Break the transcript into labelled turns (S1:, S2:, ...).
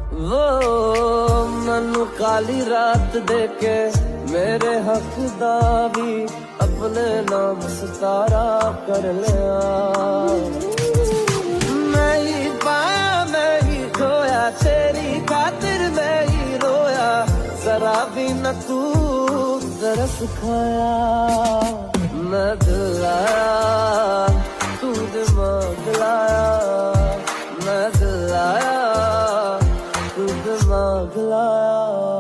S1: वो मैनू काली रात देके मेरे हक दा भी अपने नाम सतारा कर लिया। मैं ही पाया मैं ही खोया, तेरी खातिर मैं ही रोया, जरा भी न तू तरस खाया। मैं दिल लाया तू दिमाग लाया, मैं दिल लाया तू दिमाग लाया।